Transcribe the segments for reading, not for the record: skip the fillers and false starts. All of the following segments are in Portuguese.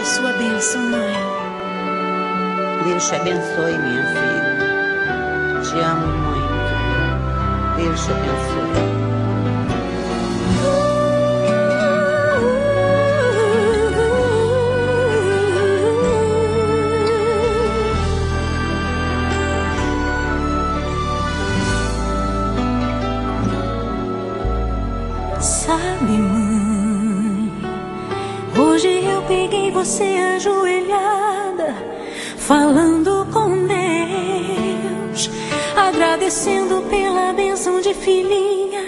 sua bênção, mãe. Deus te abençoe, minha filha. Te amo muito. Deus te abençoe. Sabe, mãe, hoje eu peguei você ajoelhada, falando com Deus, agradecendo pela bênção de filhinha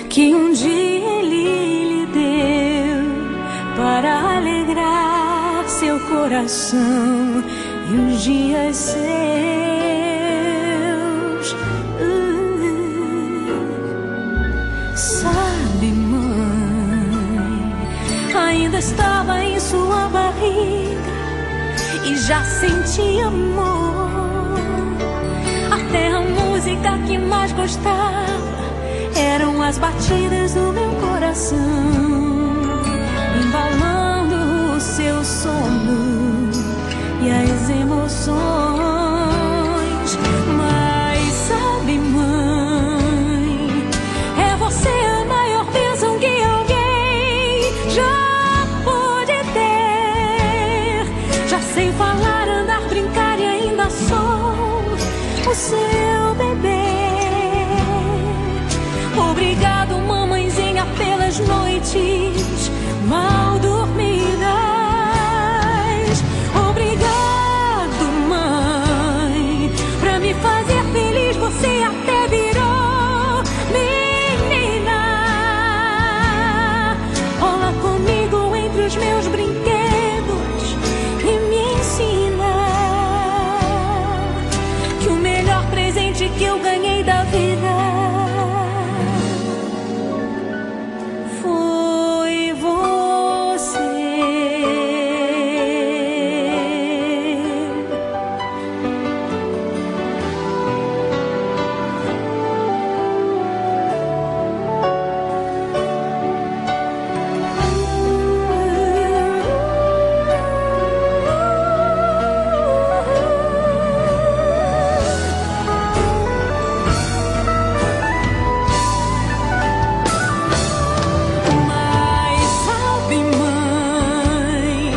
que um dia Ele lhe deu, para alegrar seu coração e os dias seus. Sabe, mãe, ainda estava em sua barriga e já sentia amor. Até a música que mais gostava eram as batidas do meu coração, embalando o seu sono e as emoções. Mas sabe, mãe, é você a maior bênção que alguém já pôde ter. Já sei falar, andar, brincar e ainda sou o seu bebê. Obrigado, mamãezinha, pelas noites mal dormidas. Obrigado, mãe, pra me fazer feliz. Você até virou menina. Rola comigo entre os meus brinquedos e me ensina que o melhor presente que eu ganhei da vida foi você. Mas sabe, mãe,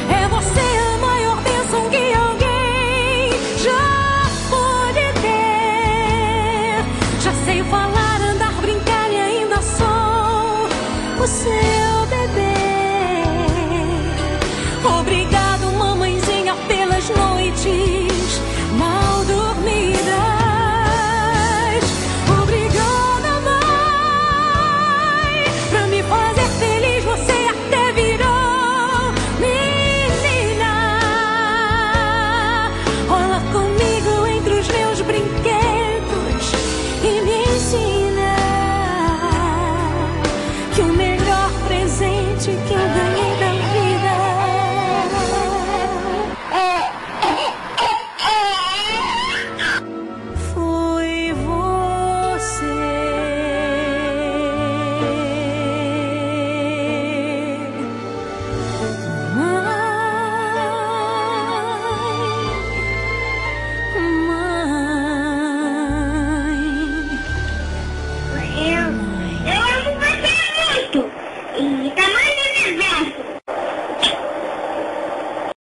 é você a maior bênção que alguém já pôde ter. Já sei falar, andar, brincar e ainda sou o seu